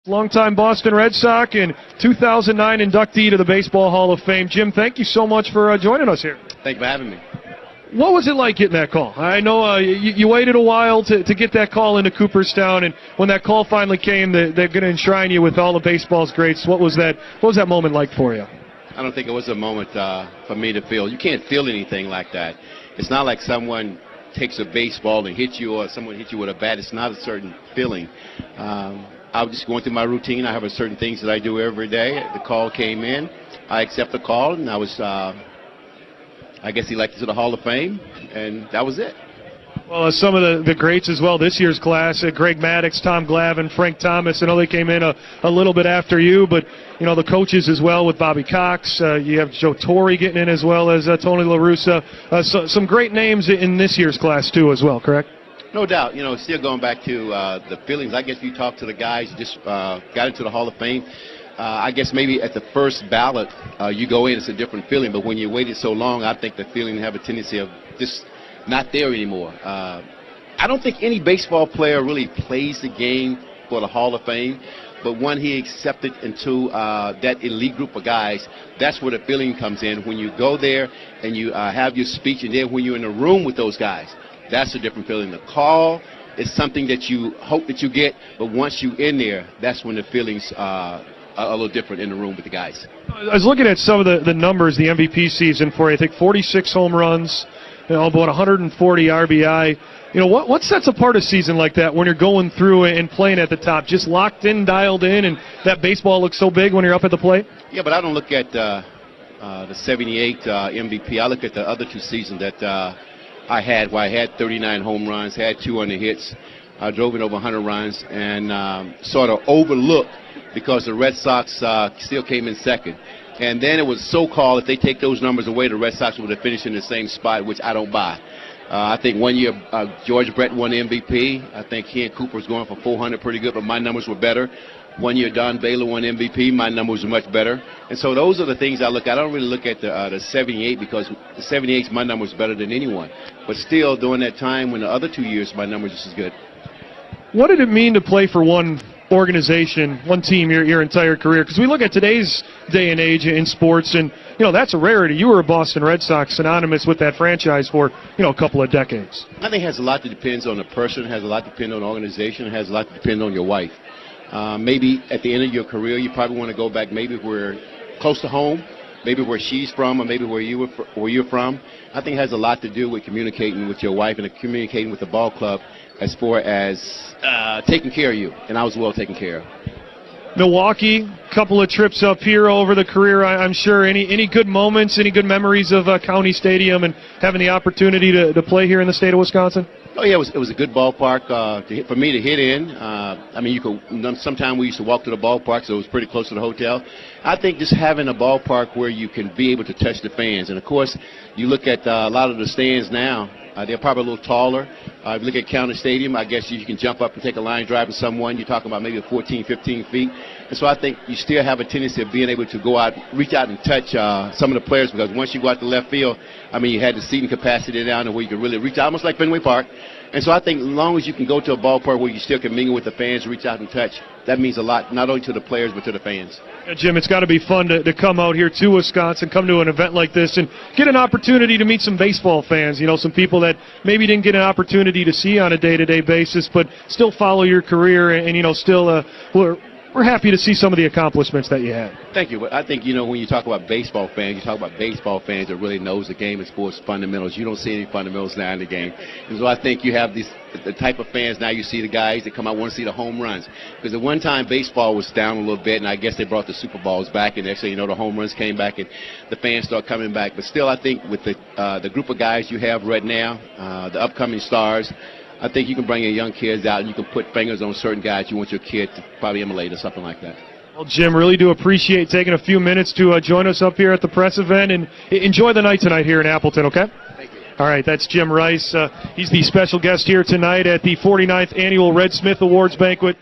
Longtime Boston Red Sox and 2009 inductee to the Baseball Hall of Fame. Jim, thank you so much for joining us here. Thank you for having me. What was it like getting that call? I know you waited a while to get that call into Cooperstown, and when that call finally came, they're going to enshrine you with all the baseball's greats. What was that moment like for you? I don't think it was a moment for me to feel. You can't feel anything like that. It's not like someone takes a baseball and hits you, or someone hits you with a bat. It's not a certain feeling. I was just going through my routine. I have certain things that I do every day. The call came in. I accept the call, and I was, I guess, elected to the Hall of Fame, and that was it. Well, some of the greats as well, this year's class, Greg Maddux, Tom Glavine, Frank Thomas. I know they came in a little bit after you, but, you know, the coaches as well with Bobby Cox. You have Joe Torre getting in as well as Tony La Russa. Some great names in this year's class, too, as well, correct? No doubt. You know, still going back to the feelings, I guess you talk to the guys who just got into the Hall of Fame. I guess maybe at the first ballot you go in, it's a different feeling. But when you waited so long, I think the feeling have a tendency of just not there anymore. I don't think any baseball player really plays the game for the Hall of Fame. But when he accepted into that elite group of guys, that's where the feeling comes in. When you go there and you have your speech, and then when you're in the room with those guys, that's a different feeling. The call is something that you hope that you get, but once you're in there, that's when the feelings are a little different in the room with the guys. I was looking at some of the numbers, the MVP season for you. I think 46 home runs, about 140 RBI. You know, what sets apart a season like that when you're going through and playing at the top? Just locked in, dialed in, and that baseball looks so big when you're up at the plate? Yeah, but I don't look at the 78 MVP. I look at the other two seasons that I had 39 home runs, had 200 hits. I drove in over 100 runs, and sort of overlooked because the Red Sox still came in second. And then it was so-called, if they take those numbers away, the Red Sox would have finished in the same spot, which I don't buy. I think one year George Brett won the MVP. I think he and Cooper was going for 400 pretty good, but my numbers were better. One year Don Baylor won MVP. My numbers were much better. And so those are the things I look at. I don't really look at the 78 because the 78, my numbers better than anyone. But still, during that time when the other 2 years, my numbers just as good. What did it mean to play for one organization, one team your entire career? Because we look at today's day and age in sports, and, you know, that's a rarity. You were a Boston Red Sox synonymous with that franchise for, you know, a couple of decades. I think it has a lot that depends on the person. It has a lot to depend on the organization. It has a lot to depend on your wife. Maybe at the end of your career, you probably want to go back maybe where close to home, maybe where she's from, or maybe where you're from. I think it has a lot to do with communicating with your wife and communicating with the ball club as far as taking care of you. And I was well taken care of. Milwaukee, couple of trips up here over the career, I'm sure. Any good moments, any good memories of County Stadium and having the opportunity to play here in the state of Wisconsin? Oh yeah, it was a good ballpark for me to hit in. I mean, sometimes we used to walk to the ballpark, so it was pretty close to the hotel. I think just having a ballpark where you can be able to touch the fans, and of course, you look at a lot of the stands now. They're probably a little taller. If you look at County Stadium, I guess you can jump up and take a line drive with someone. You're talking about maybe 14, 15 feet. And so I think you still have a tendency of being able to go out, reach out and touch some of the players, because once you go out to left field, I mean, you had the seating capacity down there where you could really reach out, almost like Fenway Park. And so I think as long as you can go to a ballpark where you still can mingle with the fans, reach out and touch, that means a lot, not only to the players but to the fans. Yeah, Jim, it's got to be fun to come out here to Wisconsin, come to an event like this, and get an opportunity to meet some baseball fans, you know, some people that maybe didn't get an opportunity to see on a day-to-day basis, but still follow your career and you know, still we're happy to see some of the accomplishments that you had. Thank you. But I think, you know, when you talk about baseball fans, you talk about baseball fans that really knows the game and sports fundamentals. You don't see any fundamentals now in the game. And so I think you have the type of fans now. You see the guys that come out want to see the home runs. Because at one time baseball was down a little bit, and I guess they brought the Super Bowls back, and actually, you know, the home runs came back, and the fans start coming back. But still, I think with the group of guys you have right now, the upcoming stars, I think you can bring your young kids out and you can put fingers on certain guys you want your kid to probably emulate or something like that. Well, Jim, really do appreciate taking a few minutes to join us up here at the press event, and enjoy the night tonight here in Appleton, okay? Thank you. All right, that's Jim Rice. He's the special guest here tonight at the 49th Annual Red Smith Awards Banquet.